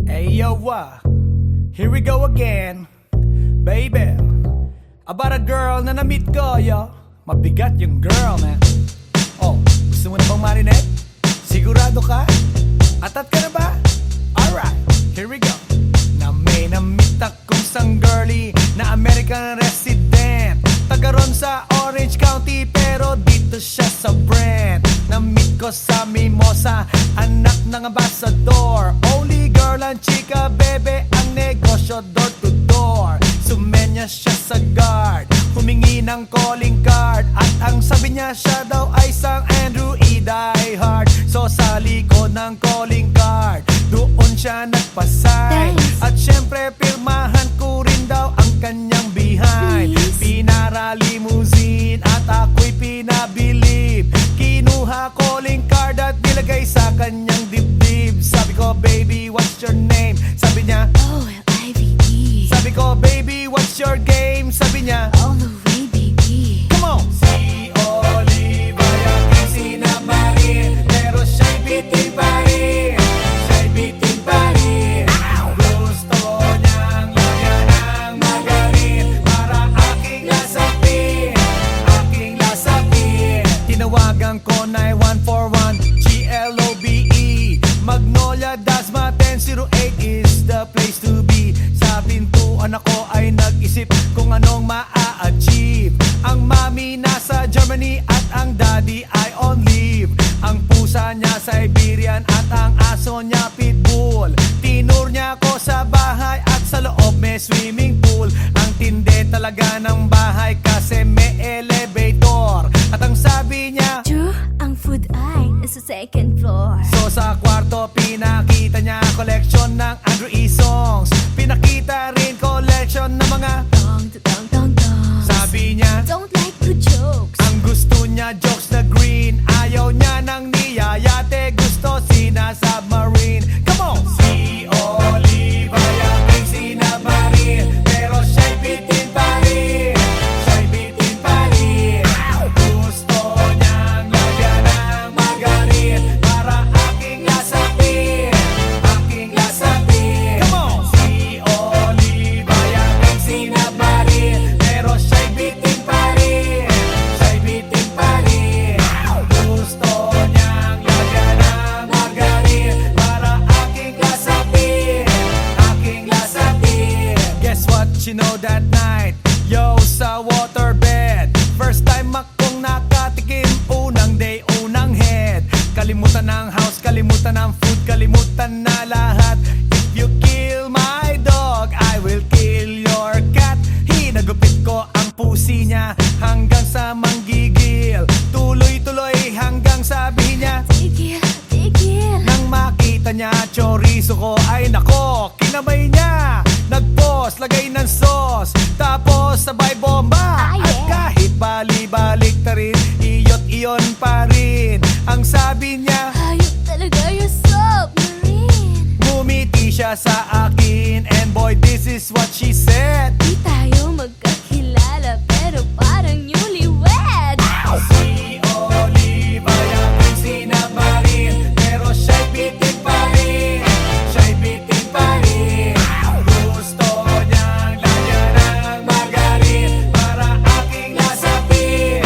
Hey yo, here we go again, baby. About a girl na na-meet ko, yo. Mabigat yung girl, man. Oh, gusto mo na bang marinig? Sigurado ka? Atat ka na ba? Alright, here we go. Na may na-meet akong isang girlie na American resident, taga ron sa Orange County, pero dito siya sa Brent. Na-meet ko sa Mimosa, anak ng ambassador. Only girl and chika, bebe, ang negosyo door to door. Sumenya siya sa guard, humingi ng calling card, at ang sabi niya siya daw ay isang Andrew E. Diehard. So sa likod ng calling card, doon siya nagpasay. At syempre pirmahan ko rin daw ang kanyang behind. Pinara limousine at ako'y pinabilib. Kinuha calling card at nilagay sa kanyang dibdib. Sabi ko, baby, what's your name? Sabi niya, OLIVE. sabi ko, baby, what's your game? Sabi niya, All the way, baby. come on! Si Olive ay aking sinamarin, pero siya'y bitin pa rin. Siya'y bitin pa rin. Gusto niyang lagyan ng margarin para aking lasapin, aking lasapin. Tinawagan ko 9141 GLOBE Magnolia Dasma 1008 is the place to be. Sa pintuan ako ay nag-isip kung anong maa-achieve. Ang mami nasa Germany at ang daddy ay on leave. Ang pusa niya Siberian at ang aso niya Pitbull. Tinur niya ako sa bahay at sa loob may swimming pool. Ang tindi talaga ng bahay kasi may elevator. At ang sabi niya, True, ang food ay nasa second floor. so sa kwarto pinakita niya collection ng Andrew E. songs. Pinakita rin collection ng mga Dong, dong, dong, dong. sabi niya, Don't like the jokes. ang gusto niya jokes na green. Ayaw niya ng niyayate, gusto sina-submarine. Come on! Si Olive ay aking sinamarin, pero siya'y bitin pa rin. Siya'y bitin pa rin. Gusto niyang lagyan ng margarin para aking lasapin, aking lasapin. Come on! Si Olive ay aking sinamarin, pero siya'y bitin pa rin. Siya'y bitin pa rin. Gusto niyang lagyan ng margarin para aking lasapin, aking lasapin. Guess what you know that night? Yo, sa waterbed, first time akong nakatikim. Unang day, unang head. Kalimutan ng house, kalimutan ng food, kalimutan na lahat. If you kill my dog, I will kill your cat. Hinagupit ko ang pusi niya hanggang sa manggigil. Tuloy-tuloy hanggang sabi niya, Tigil, tigil. nang makita niya chorizo ko, ay nako, kinamay niya. Nagpos, lagay ng sauce, tapos sabay bomba. Ah, yeah. At kahit bali-balik ta rin, iyot iyon pa rin. Ang sabi niya, Hayop talaga yung submarine. ngumiti siya sa akin, and boy, this is what she said. Di tayo magkakilala pero parang newlywed. Si Olive ay aking sinamarin, pero siya'y bitin pa rin. Siya'y bitin pa rin. Gusto niyang lagyan ng margarin para aking lasapin,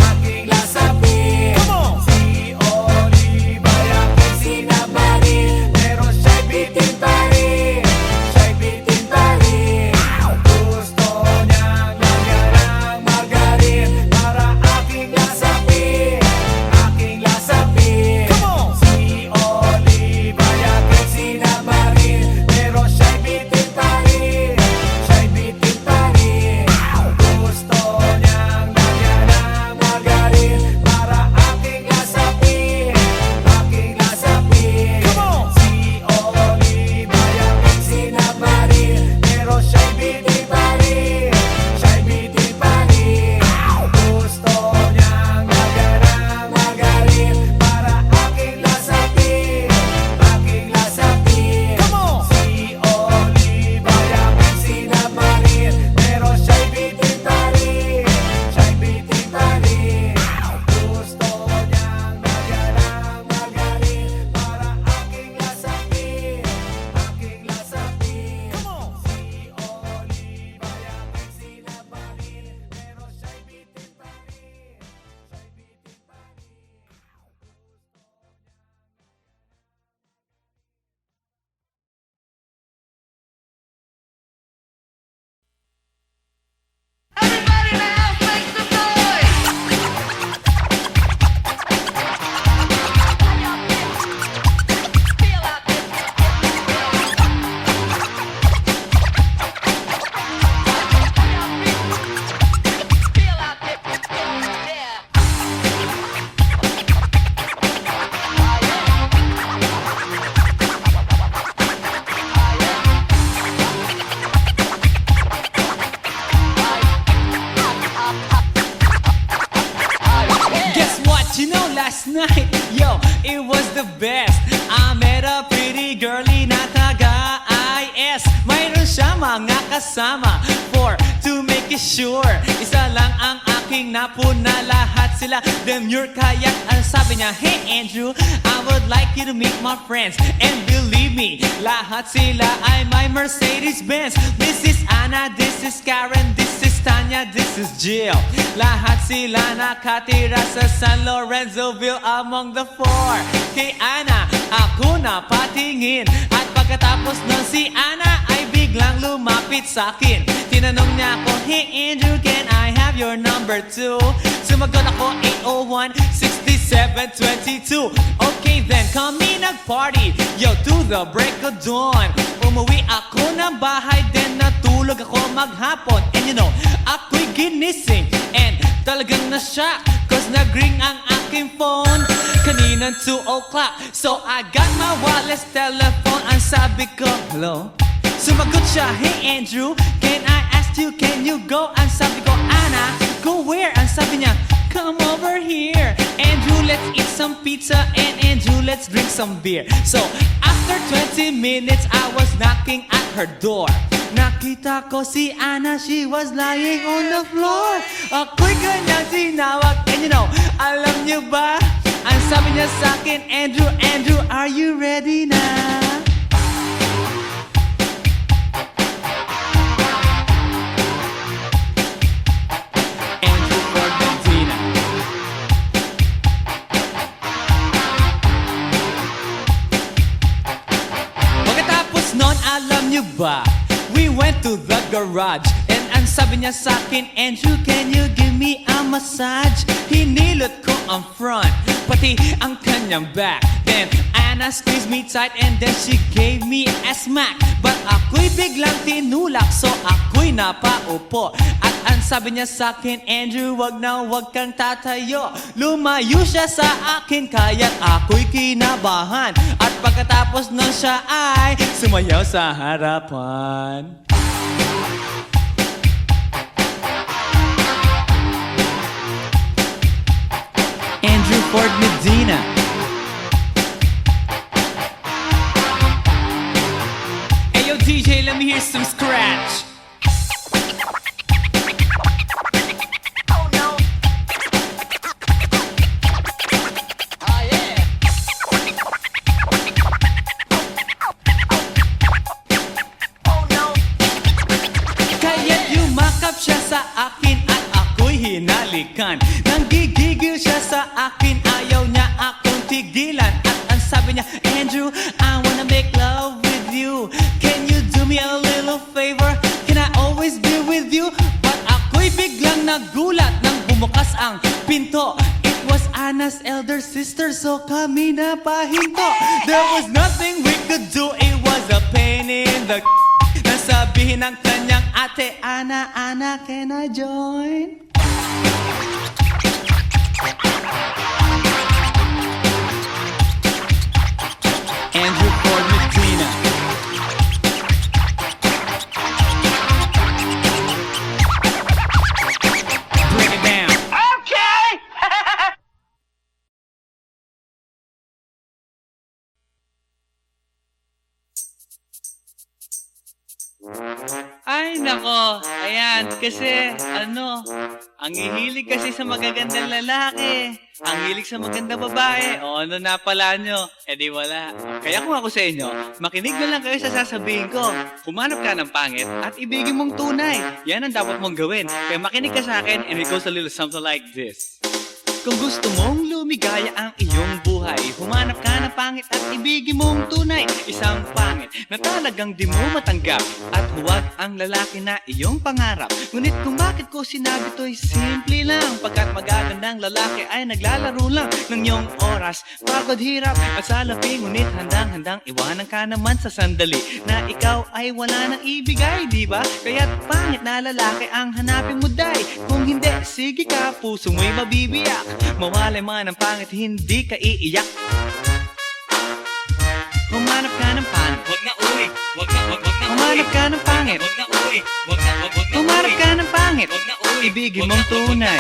aking lasapin. Come on! Si Olive ay aking sinamarin, pero siya'y bitin pa rin. Siya'y bitin pa rin. Gusto last night, yo, it was the best. I met a pretty girlie na taga-IS. Mayroon siya mga kasama to make it sure. Isa lang ang aking napuna, lahat sila demure. Kaya't ang sabi niya, hey Andrew, I would like you to meet my friends. And believe me, lahat sila ay my Mercedes-Benz. This is Anna, this is Karen, this is Tanya, this is Jill. Lahat sila nakatira sa San Lorenzoville among the four. Kay Anna, ako na patingin. At pagkatapos nun si Anna ay biglang lumapit sa akin. Tinanong niya ako, hey Andrew, can I have your number too? Sumagot ako, 801-6722. Okay then, kami nag-party, yo, to the break of dawn. Umuwi ako ng bahay, then natulog ako maghapon. And you know, ako'y ginising, and talagang na-shock, cause nag-ring ang aking phone kaninang 2 o'clock. So I got my wireless telephone. Ang sabi ko, hello? Sumagot siya, hey Andrew, can I ask you, can you go? Ang sabi ko, Anna, go where? Ang sabi niya, come over here. Andrew, let's eat some pizza, and Andrew, let's drink some beer. So after 20 minutes, I was knocking at her door. Nakita ko si Anna, she was lying on the floor. Ako'y kanyang tinawag, and you know, alam niyo ba? Ang sabi niya sa akin, Andrew, Andrew, are you ready na? Andrew Ford Medina. Pagkatapos nun, alam niyo ba? We went to the garage, and ang sabi niya sa akin, Andrew, can you give me a massage? Hinilot ko ang front, pati ang kanyang back. Then Anna squeezed me tight, and then she gave me a smack. But ako'y biglang tinulak, so ako'y napaupo. At ang sabi niya sa akin, Andrew, wag na wag kang tatayo. Lumayo siya sa akin, kaya't ako'y kinabahan. At pagkatapos nun siya ay sumayaw sa harapan. Andrew Ford Medina. Hey yo DJ, let me hear some scratch. Oh no. Oh yeah. Oh no. Kaya't yumakap siya sa akin at ako'y hinalikan. Nanggigigil siya sa akin, ayaw niya akong tigilan. At ang sabi niya, Andrew, I wanna make love with you. Can you do me a little favor? Can I always be with you? But ako'y biglang nagulat nang bumukas ang pinto. It was Anna's elder sister, so kami na pahinto. There was nothing we could do, it was a pain in the nasabihin ng kanyang ate, Anna, Anna, can I join? Andrew Ford Medina. Bring it down. Okay. Ay, nako. Ayan, kasi, ang hihilig kasi sa magagandang lalaki. Ang hilig sa magandang babae. O, ano na pala nyo? Eh di wala. Kaya kung ako sa inyo, makinig na lang kayo sa sasabihin ko. Humanap ka ng pangit at ibigin mong tunay. Yan ang dapat mong gawin. Kaya makinig ka sa akin and it goes a little something like this. Kung gusto mong lumigaya ang iyong buhay, humanap ka ng pangit at ibigin mong tunay. Isang pangit na talagang di mo matanggap, at huwag ang lalaki na iyong pangarap. Ngunit kung bakit ko sinabi to'y simple lang, pagkat magagandang lalaki ay naglalaro lang ng iyong oras, pagod, hirap at salapi. Ngunit handang-handang iwanan ka naman sa sandali na ikaw ay wala nang ibigay, di ba? Kaya't pangit na lalaki ang hanapin mo, day. Kung hindi, sige ka, puso mo'y mabibiyak. Mawalay man ang pangit, hindi ka iiyak. Humanap ka ng pangit. Wag na uwi. Wag na Humanap ka ng pangit. Wag na uwi. Wag na Humanap ka ng pangit. Wag na uwi. Ibigin mong tunay.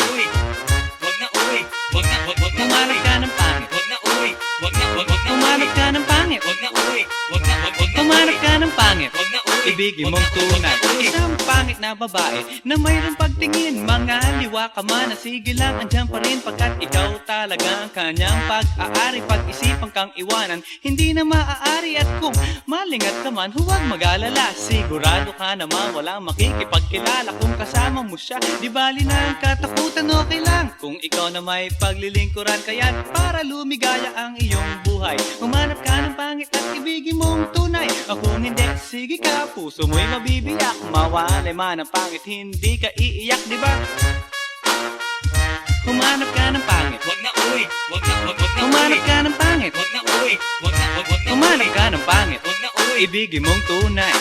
Wag na uwi. Wag na Humanap ka ng pangit. Wag na uy, wag na Humanap ka ng pangit. Wag na uy, wag na Humanap ka ng pangit. Wag na uy, Ibigin mong tunay. Isang pangit na babae na mayroong pagtingin. Mga liwa ka man, sige lang, andyan pa rin pagkat ikaw talaga ang kanyang pag-aari. Pag-isipan kang iwanan, hindi na maaari. At kung malingat ka man, huwag mag-alala. Sigurado ka naman walang makikipagkilala kung kasama mo siya. Di bali na ang katakutan, okay lang kung ikaw na may paglilingkuran. Kaya para lumigaya ang iyong buhay, humanap ka ng pangit at ibigin mong tunay. Kung hindi, sige ka, puso mo'y mabibiyak. Mawalay man ang pangit, hindi ka iiyak, di ba? Humanap ka ng pangit. Wag na uy, wag na Humanap ka ng pangit. Wag na uy, wag na Humanap ka ng pangit. Wag na uy, Ibigin mong tunay.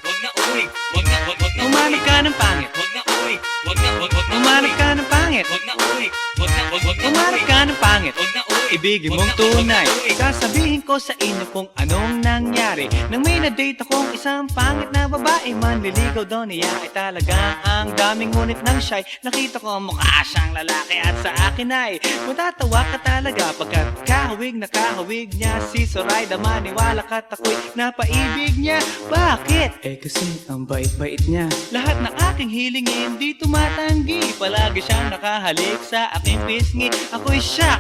wag na uy, wag na Humanap ka ng pangit. Wag na uy, wag na Humanap ka ng pangit. Wag na uy, wag na Humanap ka ng pangit. Wag na uy, Ibigin mong tunay. Sasabihin ko sa inyo kung anong nangyari nang may na-date akong isang pangit na babae. Manliligaw daw niya ay talaga ang daming, ngunit nang shy nakita ko mukha siyang lalaki. At sa akin ay matatawa ka talaga pagkat kahawig na kahawig niya si Zoraida. Maniwala ka't ako'y napaibig niya. Bakit? Eh kasi ang bait-bait niya. Lahat ng aking hilingin di tumatanggi. Palagi siyang nakahalik sa aking pisngi. Ako'y shock.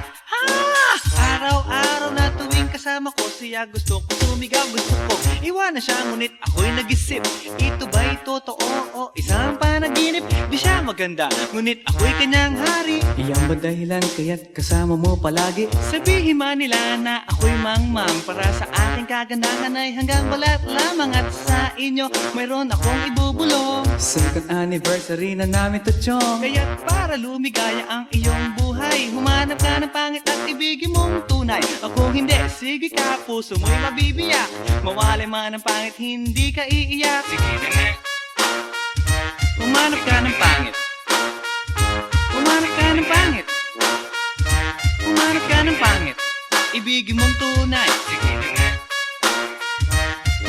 Araw-araw na tuwing kasama ko siya, gusto ko sumigaw, gusto ko iwanan siya, ngunit ako'y nag-isip, ito ba'y totoo o isang panaginip? Di siya maganda, ngunit ako'y kanyang hari. Iyan ba dahilan kaya't kasama mo palagi? Sabihin man nila na ako'y mangmang, para sa aking kagandahan ay hanggang balat lamang. At sa inyo mayroon akong ibubulong. Second anniversary na namin to, chong. Kaya't para lumigaya ang iyong buhay, humanap ka ng pangit at ibigin mong tunay. Ako hindi, sige ka, puso mo'y mabibiyak. Mawalay man ang pangit, hindi ka iiyak. sige na nga. Humanap ka ng pangit. Humanap ka ng pangit. Humanap ka ng pangit. Ibigin mong tunay. Sige na nga.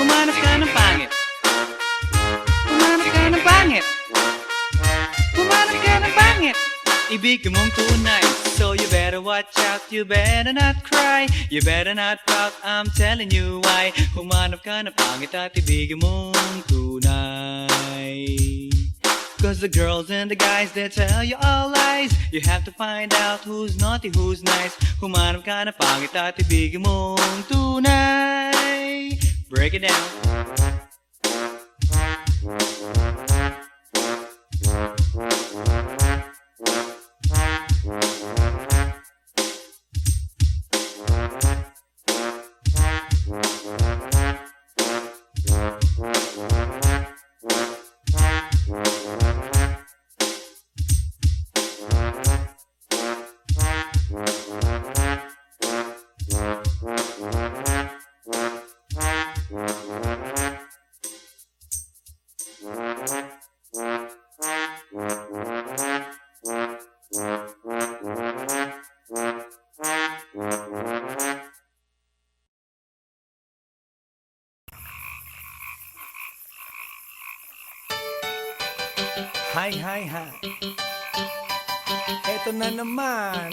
Humanap ka ng pangit. Humanap ka ng pangit. Humanap ka ng pangit. Ibigin mong tunay. So you better watch out, you better not cry, you better not pout, I'm telling you why. Humanap ka ng pangit at ibigin mong tunay. Cause the girls and the guys, they tell you all lies. You have to find out who's naughty, who's nice. Humanap ka ng pangit at ibigin mong tunay. Break it down. Hi, hi, hi. Eto na naman.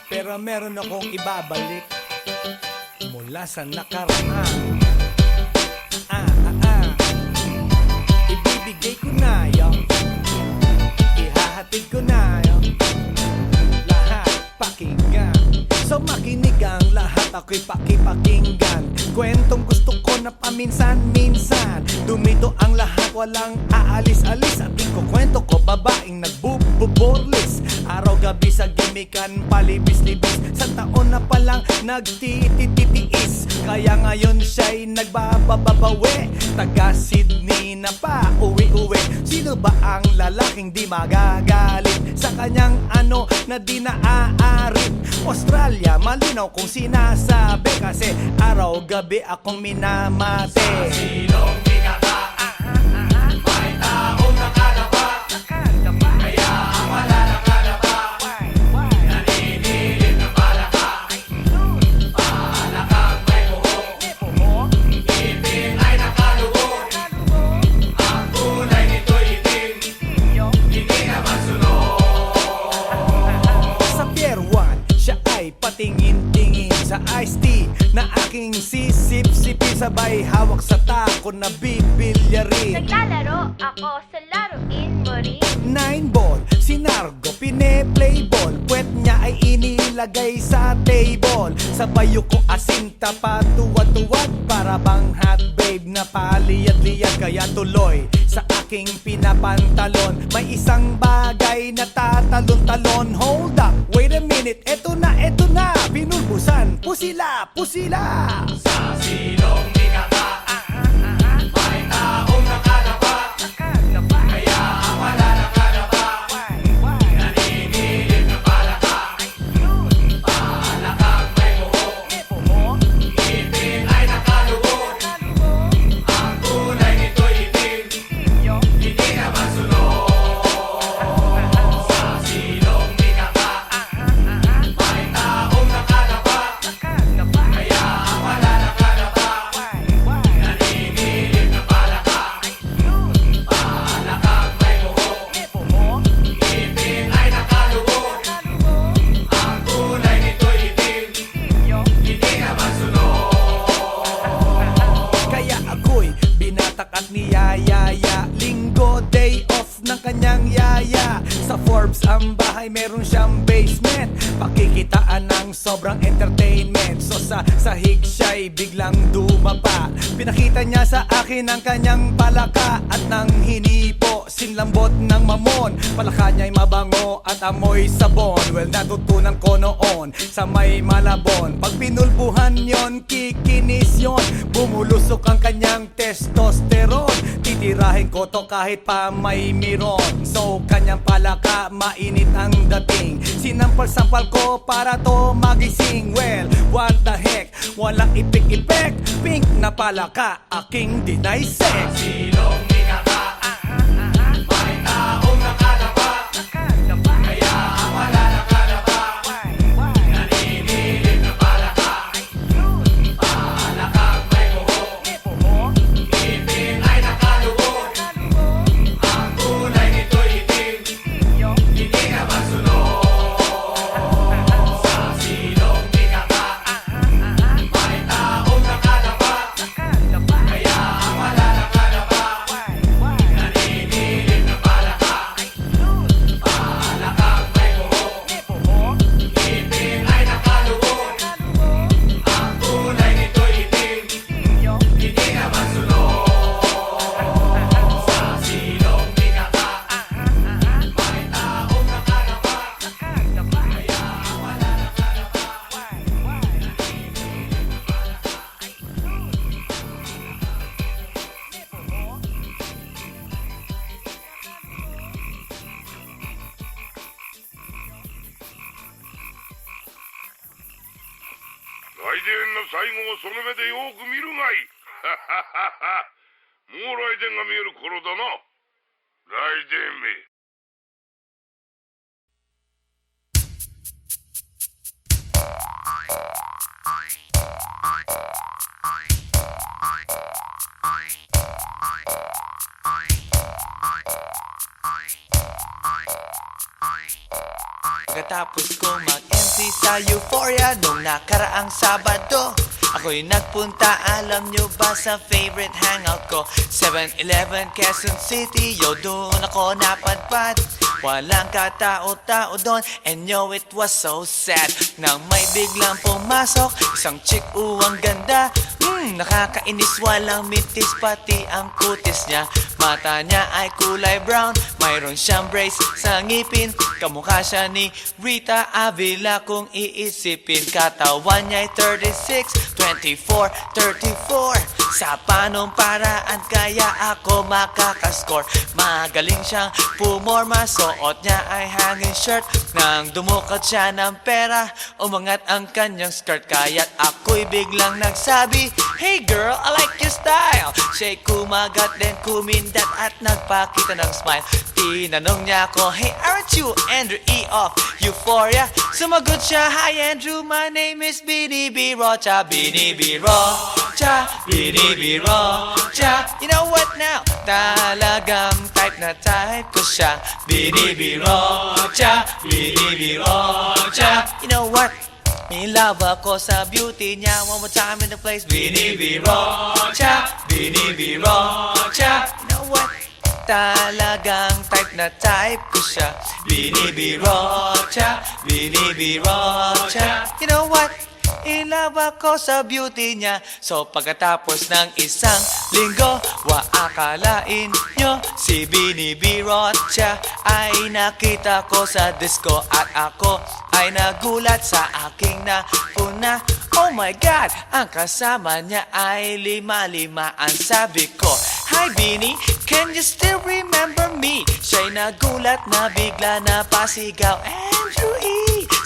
Pero meron akong ibabalik mula sa nakaraan. Ibibigay ko na yun. Ihahatid ko na yun. Lahat pakinggan. So makinig ang lahat, ako'y pakipakinggan. Kwentong gusto ko na paminsan-minsan. Dumito ang lahat, walang aalis-alis. At ikukwento ko, babaeng nagbububorlis. Araw-gabi sa gimikan, palibis-libis. Sa taon na palang nagtititiis. Kaya ngayon siya'y nagbababawi. Taga Sydney na pa, uwi-uwi. Sino ba ang lalaking di magagalit sa kanyang ano na di naaarit? Australia, malinaw kung sinasabi, kasi araw-gabi akong minamate. Sa silong di kata, may taong nakalaba. Kaya ang wala nakalaba, naninilig na palaka. Palakang may buhok, ngipin ay nakalubog. Ang kulay nito'y itim, hindi naman sunog. sabay hawak sa tako na bibilyarin. Naglalaro ako sa laruin mo rin. 9 ball, si Nargo pine-play ball. Puwet niya ay inilagay sa table. Sabay ko asinta pa tuwad-tuwad. Para bang hot babe na paliyad-liyad. Kaya tuloy sa aking pinapantalon may isang bagay na tatalon-talon. Hold up, wait a minute, eto na, binulbusan, pusila, pusila. Sa silong ni Kaka, may taong nakalapa. Kaya wala nakalapa. Nanginginig na palaka. Palakang may buhok. Ngipin ay nakalubog. Ang kulay nito'y itim. Hindi na masunod. Sa silong ni Kaka, may taong nakalapa. Kaya wala nakalapa. Nanginginig na palaka. Palakang may buhok. Ngipin ay nakalubog. Ang kulay nito'y itim. Hindi na masunod. Kaya ako'y binatak at niyayaya. Linggo, day off ng kanyang yaya. Sa Forbes ang bahay, meron siyang basement. Pakikitaan ng sobrang entertainment. So sa sahig siya'y biglang dumapa. Pinakita niya sa akin ang kanyang palaka. At nang hinipo, sinlambot ng mamon. Palaka niya'y mabango at amoy sabon. Well, natutunan ko noon sa may Malabon. Pag pinulbuhan yon, kikinis yon. Bumulusok ang kanyang testosterone. Titirahin ko to kahit pa may miron. So kanyang palaka, mainit ang dating. Sinampal-sampal ko para to magising. Well, what the heck, walang ipik-ipek. Pink na palaka, aking dinaysek. Silong ni Kaka, may taong nakalapa. Kaya wala nakalapa. Nanginginig na palaka. Palakang may buhok. Ngipin ay nakalubog. Ang kulay nito'y itim. Hindi na masunod. Sa silong ni Kaka, may taong nakalapa. Kaya wala nakalapa. Nanginginig na palaka. Palakang may buhok. Ngipin ay nakalubog. Ang kulay nito'y itim. Hindi na masunod. Sa silong ni Kaka, may taong nakalapa. Kaya wala nakalapa.来電の最後をその目でよく見るがいい。もう来電が見える頃だな。来電め。Pagkatapos ko mag-MC sa Euphoria nung nakaraang Sabado, ako'y nagpunta, alam nyo ba, sa favorite hangout ko, 7-Eleven, Quezon City. Yo, doon ako napadpad. Walang katao-tao doon, and yo, it was so sad nang may biglang pumasok isang chick, ang ganda. Nakakainis, walang mintis, pati ang kutis niya. Mata niya ay kulay brown, mayroon siyang brace sa ngipin. Kamukha siya ni Rita Avila kung iisipin. Katawan niya ay 36, 24, 34. Sa panong paraan kaya ako makakascore. Magaling siyang pumorma, suot niya ay hanging shirt. Nang dumukat siya ng pera, umangat ang kanyang skirt. Kaya't ako'y biglang nagsabi, "Hey girl, I like your style." Siya'y kumagat, then kumindat at nagpakita ng smile. Tinanong niya ako, "Hey, aren't you Andrew E. of Euphoria?" Sumagot siya, "Hi Andrew, my name is Bini B. Rocha." Bini B. Rocha, Bini B. Rocha. You know what now? Talagang type na type ko siya. Bini B. Rocha, Bini B. Rocha. You know what? In love ako sa beauty niya. One more time in the place. Binibirocha, binibirocha. You know what? Talagang type na type ko siya. Binibirocha, binibirocha. You know what? In love ako sa beauty niya. So pagkatapos ng isang linggo, akalain nyo si Binibirocha ay nakita ko sa disco. At ako ay nagulat sa aking napuna. Oh my God! Ang kasama niya ay lima-limaan. Sabi ko, hi Bini, can you still remember me? Siya'y nagulat na bigla na pasigaw. Andrew E.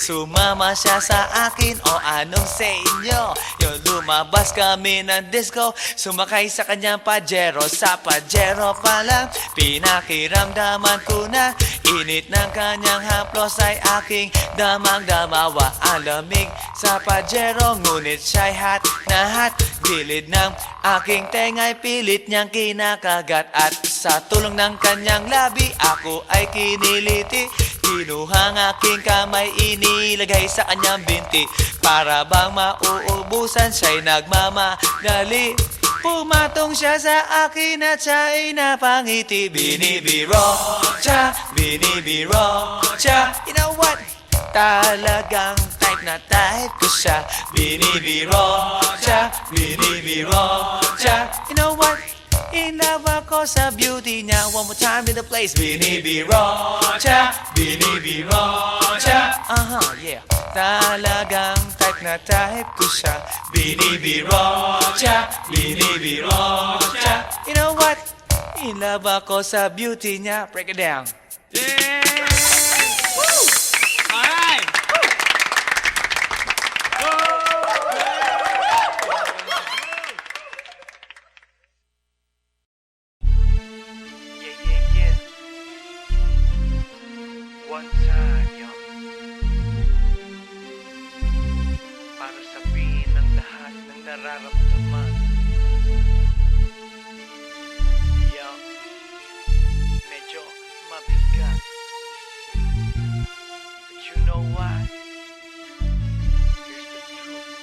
Sumama siya sa akin o anong sa inyo? Yung lumabas kami ng disco, sumakay sa kanyang Pajero. Sa Pajero pa lang, pinakiramdaman ko na init ng kanyang haplos ay aking damang-damawa. Ang lamig sa Pajero, ngunit siya'y hot na hot. Gilid ng aking tenga'y pilit niyang kinakagat. At sa tulong ng kanyang labi, ako ay kiniliti. Kinuha ang aking kamay, inilagay sa kanyang binti. Para bang mauubusan, siya'y nagmamadali. Pumatong siya sa akin at siya'y napangiti. Binibirocha, binibirocha. You know what? Talagang type na type ko siya. Binibirocha, binibirocha. You know what? In love ako sa beauty niya. One more time in the place. Binibirocha, binibirocha. Yeah. Talagang type na type ko siya. Binibirocha, binibirocha. You know what? In love ako sa beauty niya. Break it down. Alright! Yeah. One time, yo. Para sabihin ng lahat ng nararamdaman. Yo. Medyo mabigat. But you know what? Here's the truth.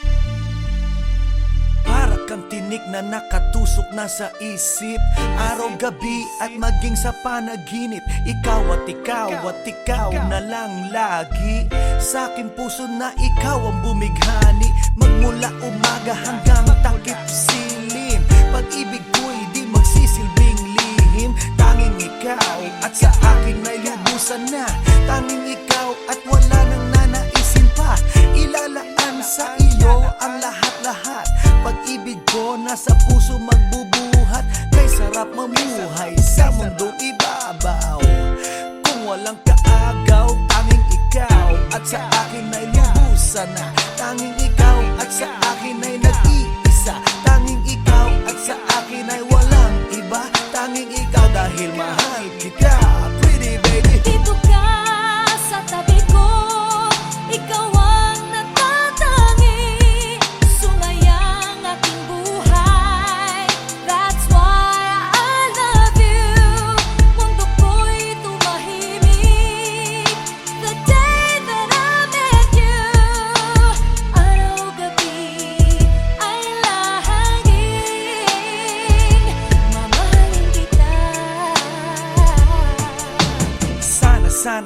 Para kang tinik na nakatusok na sa isip, araw-gabi at maging sa panaginip. Ikaw at ikaw na lang lagi. Sa aking puso na ikaw ang bumighani. Magmula umaga hanggang takip silim. Pag-ibig ko'y di magsisilbing lihim. Tanging ikaw at sa akin may lubusan na. Tanging ikaw at wala nang nanaisin pa. Ilalaan sa iyo ang lahat-lahat. Pag-ibig ko nasa puso magbubuhat. Kay sarap mamuhay sa mundong ibabaw. Kung walang kaagaw, tanging ikaw at sa akin ay lubusan na. Tanging ikaw at sa akin ay nag-iisa. Tanging ikaw at sa akin ay walang iba. Tanging ikaw dahil mahal kita. Pretty baby. Dito ka sa tabi ko, ikaw ang natatangi. Sumayang aking buhay, that's why I love you. Mundo ko'y tumahimik the day that I met you. Araw-gabi ay lahaging mamahalin kita.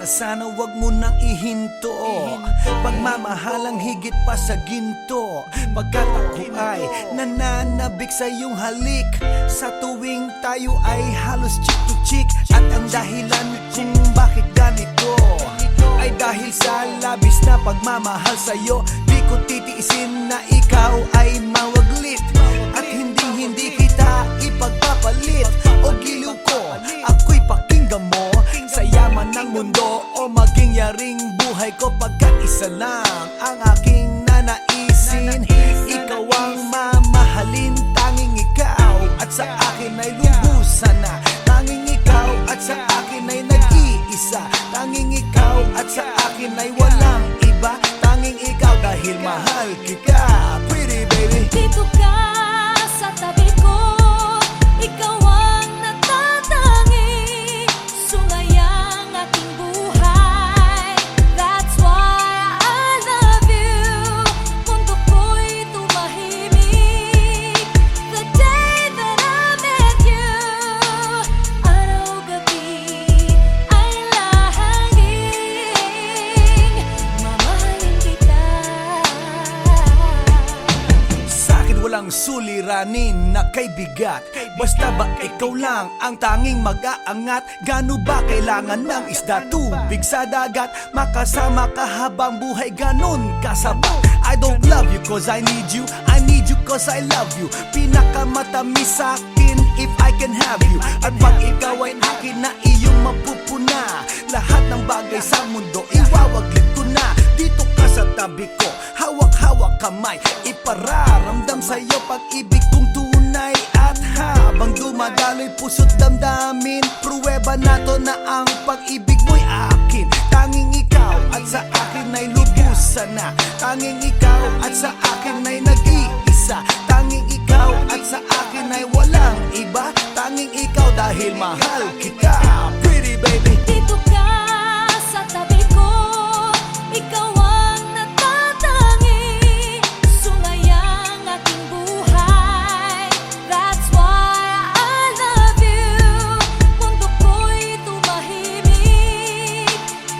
Sana wag mo nang ihinto. Pagmamahalang higit pa sa ginto. Pagkat ako ay nananabik sa iyong halik. Sa tuwing tayo ay halos chick to chick. At ang dahilan kung bakit ganito ay dahil sa labis na pagmamahal sa'yo. Di ko titiisin na ikaw ay mawaglit. At hindi kita ipagpapalit. O giliw ko, ako'y pakinggan mo. Sa yaman ng mundo o maging yaring buhay ko. Pagkat isa lang ang aking nanaisin. Ikaw ang mamahalin. Tanging ikaw at sa akin ay lubusan na. Tanging ikaw at sa akin ay nag-iisa. Tanging ikaw at sa akin ay walang iba. Tanging ikaw dahil mahal kita. Pretty baby. Dito ka suliranin na kay bigat. Basta ba ikaw lang ang tanging mag-aangat? Gano ba kailangan ng isda, tubig sa dagat? Makasama ka habang buhay, ganon kasabat. I don't love you cause I need you, I need you cause I love you. Pinakamatamis sa akin if I can have you. At pag ikaw ay akin na iyong mapupuna, lahat ng bagay sa mundo iwawaglit ko na. Dito ka sa tabi ko, hawak-hawak kamay, ipararamdam sa'yo pag-ibig kong tunay. At habang dumadaloy puso't damdamin, pruweba na to na ang pag-ibig mo'y akin. Tanging ikaw at sa akin ay lubusan na. Tanging ikaw at sa akin ay nag-iisa. Tanging ikaw at sa akin ay walang iba. Tanging ikaw dahil mahal kita, pretty baby. Dito ka sa tabi ko, ikaw ang natatangi. Sumayang aking buhay, that's why I love you. Mundo ko'y tumahimik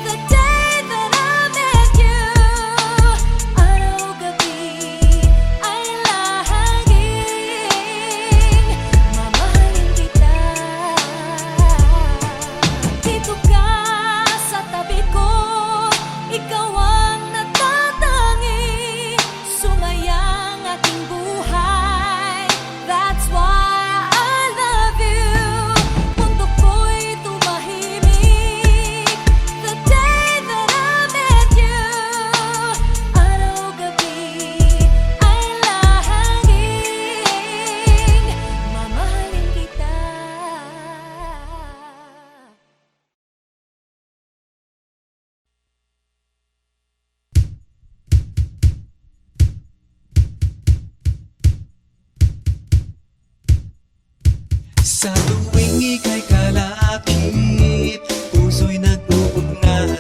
the day that I met you. Araw-gabi ay lahaging mamahalin kita. Dito ka sa tabi ko, ikaw ang natatangi. Sumayang aking buhay, that's why I love you. Mundo ko'y tumahimik the day that I met you. Araw-gabi ay lahaging mamahalin kita. Sa tuwing ika'y kalapit, puso'y nag-uugnay.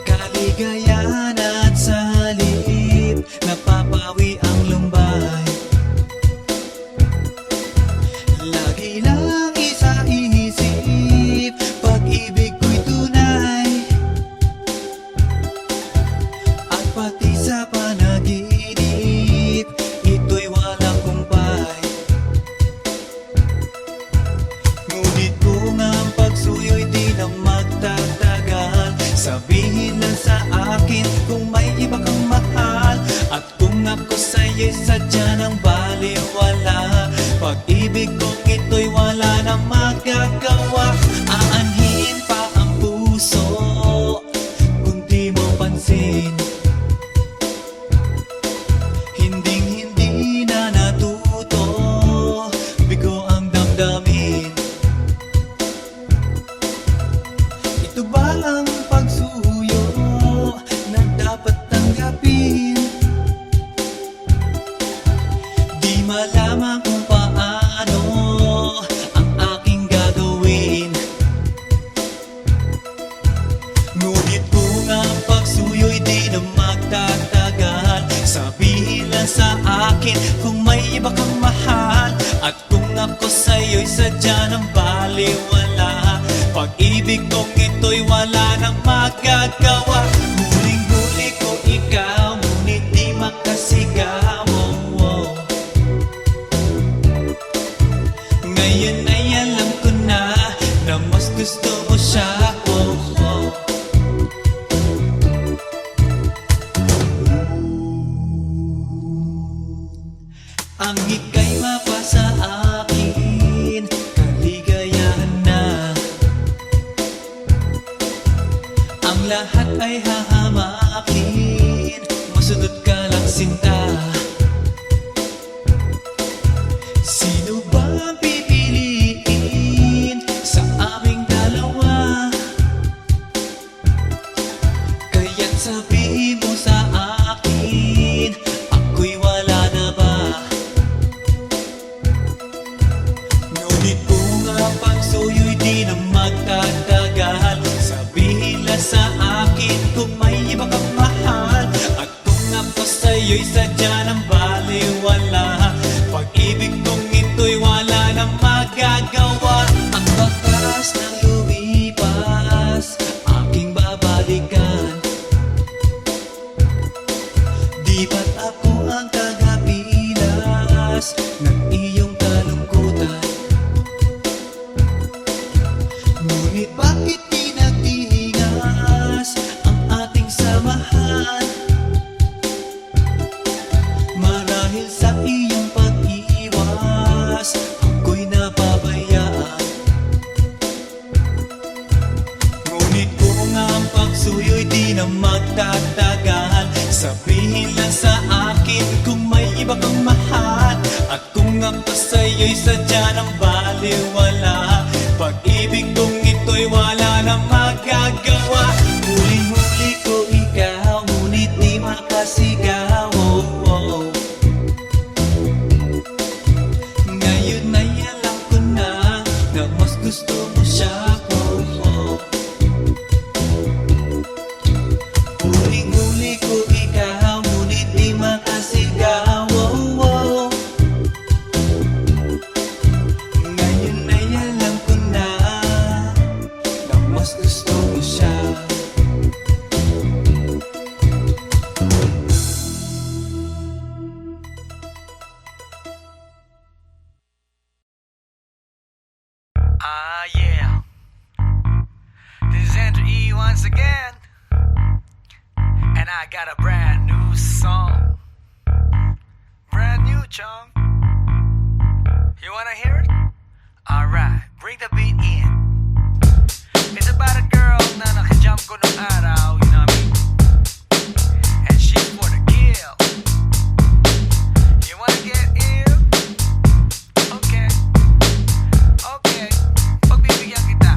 Kaligayahan at sa halip, napapawi ang lumbay. Lagi lang isa inisip, pag-ibig ko'y tunay. At pati sa panaginip, ito'y walang kumpay. Ngunit kung ang pagsuyo'y di na magtatagal, sabihin lang sa akin kung may iba kang mahal. At kung ako sa'yo'y sadya ng baliwala, pag-ibig kong ito'y wala na magagawa. Aanhin pa ang puso kung di mo pansin. Hinding-hindi na natuto, bigo ang damdamin. Ito ba ang pagsuyo na dapat tanggapin? Di malaman kung paano ang aking gagawin. Ngunit kung ang pagsuyo'y di na magtatagal, sabihin lang sa akin kung may iba kang mahal. At kung ako sa'yo'y sadya ng baliwala, pag-ibig kong ito'y wala nang magagawa. Huling-huli ko ikaw, ngunit di makasigaw. Ngayon ay alam ko na mas gusto mo siya. Ang ika'y mapasa akin, kaligayahan na. Ang lahat ay hahamakin, masunod ka lang sinta. Sino ba ang pipiliin sa aming dalawa? Kaya't sabihin mo sa akin, ako'y wala na ba? Kung ako sa'yo'y sadya ng baliwala, pag-ibig kong ito'y wala na magagawa. Huling-huli ko ikaw, ngunit di makasigaw. Ngayon ay alam ko na mas gusto mo siya. Huling-huli ko ikaw, ngunit di makasigaw. Ngayon ay alam ko na mas gusto mo siya. Yeah. This is Andrew E once again. And I got a brand new song. Brand new, chong. You wanna hear it? Alright, bring the beat in. It's about a girl na nakajump ko nung araw, you know what I mean? And she's for the kill. You wanna get ill? Okay. Okay. Pagbibigyan kita.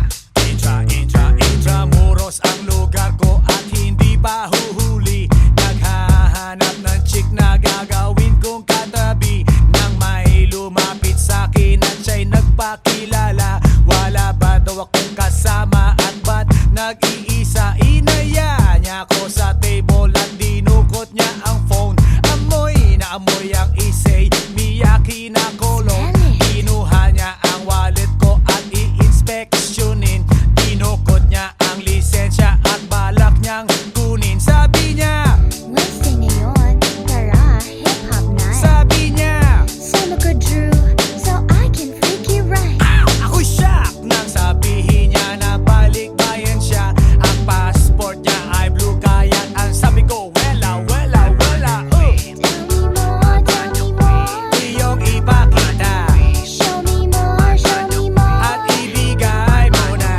Intramuros ang lugar ko at hindi pa huhuli. Naghahanap ng chick na gagawin kong katabi. Nang may lumapit sa'kin at siya'y nagpakilala. Wala ba daw akong kasama at ba't nag-iisa? Inaya niya ako sa table at dinukot niya ang phone. Amoy na amoy ang isay, Miyaki na kolong. Kinuha niya ang wallet ko at i-inspeksyonin. Dinukot niya ang lisensya at balak niyang kunin. Sabi niya, Wednesday ngayon, tara, hip-hop night. sabi niya, Solo ko Drew, so I can freak you right. Ako'y shock nang sabihin niya na balik bayan siya. Ang passport niya ay blue, kaya ang sabi ko, wala, wala, wala. Tell me more, Iyong ipakita show me more, show me more. at ibigay mo na.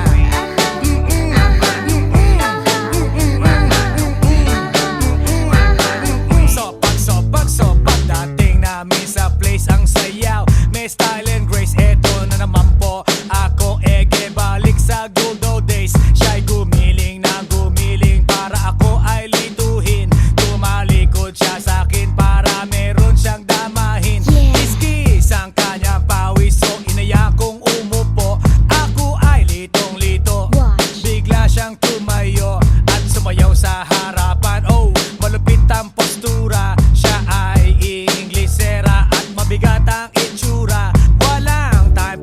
Sopak, dating namin sa place ang sayaw. May style and grace, eto na naman po. Ako ege balik sa good old days. Siya'y gumiling na gumiling para ako ay lituhin. Tumalikod siya sa'kin para meron siyang damahin. Yeah. Kiskis ang kanyang pawis, so inaya kong umupo. Ako ay litong-lito. Watch. Bigla siyang tumayo at sumayaw sa harapan. Oh, malupit ang postura. Siya ay Inglesera at mabigat ang itsura. Walang time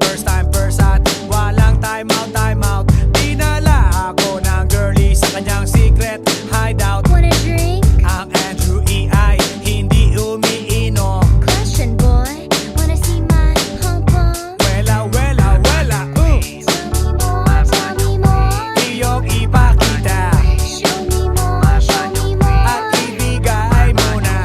first at walang time out. Dinala ako ng girlie sa kanyang secret hideout. Wanna drink? Ang Andrew E ay hindi umiinom. Question boy, wanna see my pom-pom? Wela, Tell me more, iyong ipakita show me more, show me more. at ibigay mo na.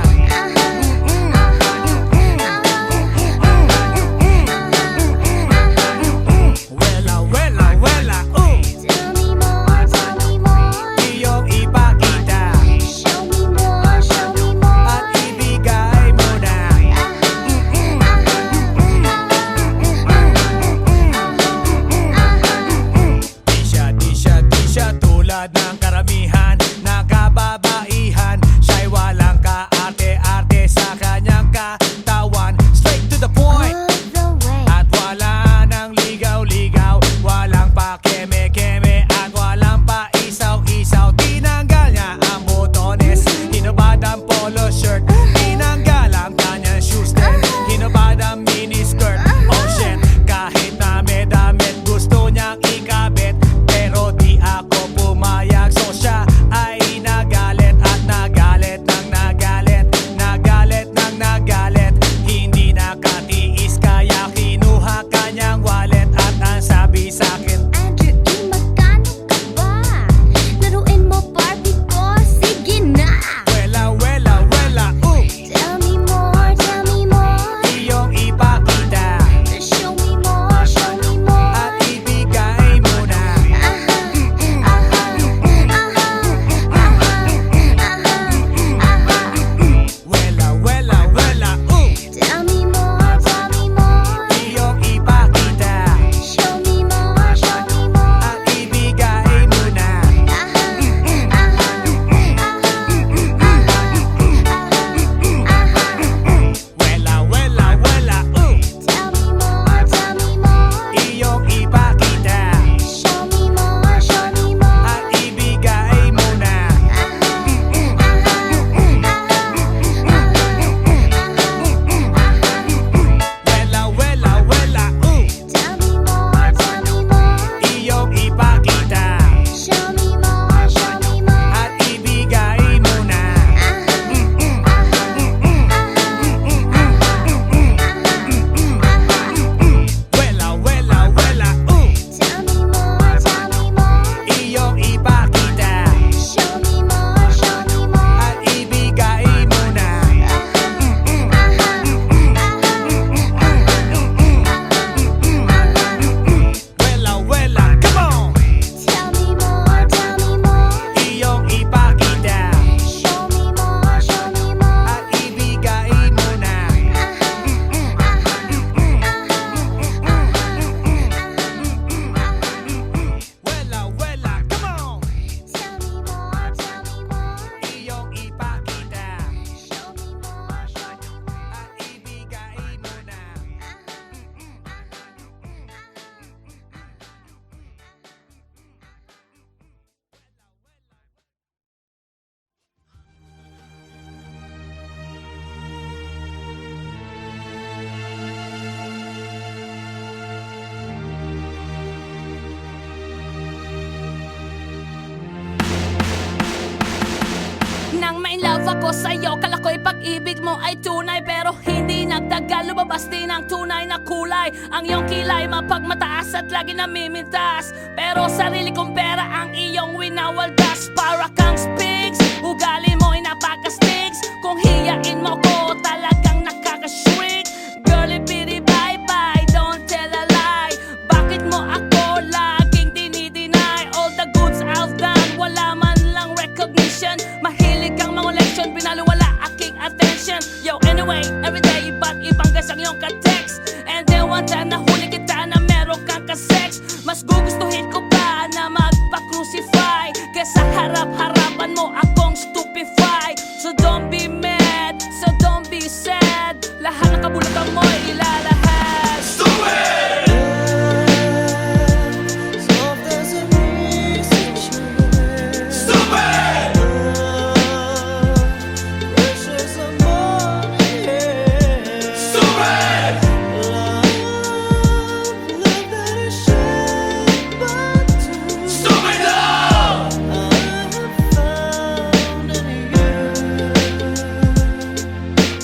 love ako sa'yo. Kala ko'y pag-ibig mo ay tunay, pero hindi nagtagal, lumabas din ang tunay na kulay. Ang iyong kilay mapagmataas at lagi namimintas, pero sarili kong pera ang iyong winawaldas. Para kang spigs, ugali mo'y napaka-stigs. Kung hiyain mo ko, talagang nakaka-shrink. Girlie bitty bye-bye, don't tell a lie. Bakit mo ako laging dinideny? All the goods I've done, wala man lang recognition. Mahilig kang mga leksyon, binaliwala aking attention. Yo, anyway, everyday iba't ibang gas ang iyong ka-text. And then one time nahuli kita na meron kang ka-sex. Mas gugustuhin ko pa na magpa-crucify kesa harap-harapan mo akong stupefy. So don't be mad, so don't be sad. Lahat ng kabulutan mo'y ilalahad.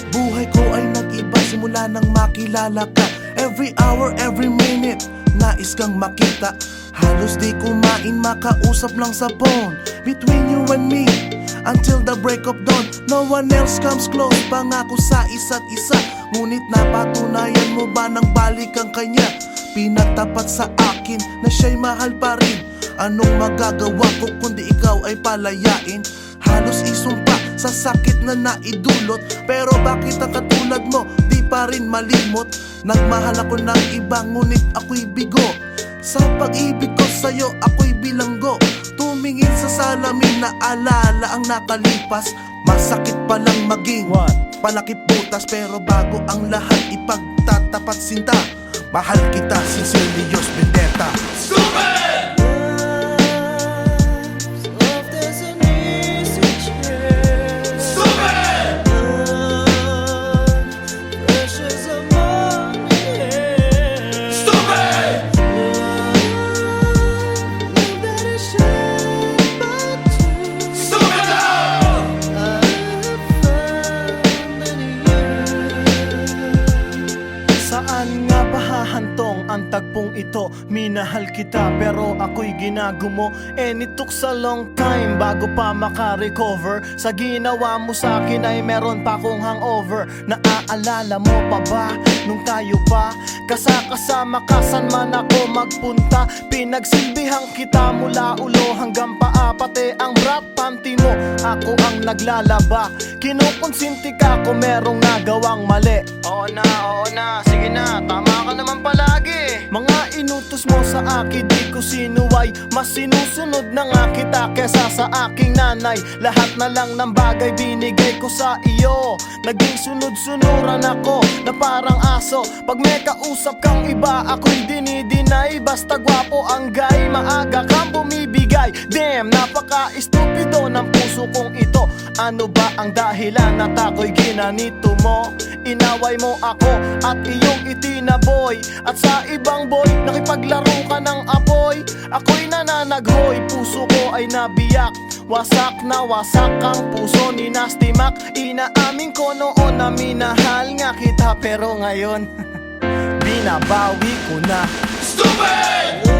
Buhay ko ay nag-iba simula nang makilala ka. Every hour, every minute, nais kang makita. Halos di kumain, makausap lang sa phone. Between you and me, until the break of dawn. No one else comes close, pangako sa isa't isa. Ngunit napatunayan mo ba nang balik ang kanya? Pinagtapat sa akin na siya'y mahal pa rin. Anong magagawa ko kundi ikaw ay palayain? Halos isumpa sa sakit na naidulot, pero bakit ang katulad mo di pa rin malimot? Nagmahal ako ng iba ngunit ako'y bigo. Sa pag-ibig ko sa'yo ako'y bilanggo. Tumingin sa salamin na alala ang nakalipas. Masakit palang maging panakip butas, pero bago ang lahat ipagtatapat sinta. Mahal kita, sincerely yours, Vendetta. Saan nga ba hahantong ang tagpong ito? Minahal kita pero ako'y ginagumo. And it took a long time bago pa makarecover. Sa ginawa mo sa akin ay meron pa akong hangover. Naaalala mo pa ba nung tayo pa kasama ka, saan man ako magpunta? Pinagsilbihan kita mula ulo hanggang paa, pati ang bra panty mo ako ang naglalaba. Kinukonsinti ka kung merong nagawang mali. Oo na, sige na, tama ka naman palagi. Mga inutos mo sa akin di ko sinuway. Mas sinusunod na nga kita kesa sa aking nanay. Lahat na lang ng bagay binigay ko sa iyo. Naging sunod-sunuran ako na parang aso. Pag may kausap kang iba ako'y dinidinay. Basta gwapo ang guy, maaga kang bumibigay. Damn, napaka-estupido ng puso kong ito. Ano ba ang dahilan at ako'y ginanito mo? Inaway mo ako at iyong itinaboy. At sa ibang boy, nakipaglaro ka ng apoy. Ako'y nananaghoy, puso ko ay nabiyak. Wasak na wasak ang puso ni Nasty Mac. Inaamin ko noon na minahal nga kita, pero ngayon binabawi ko na. Stupid!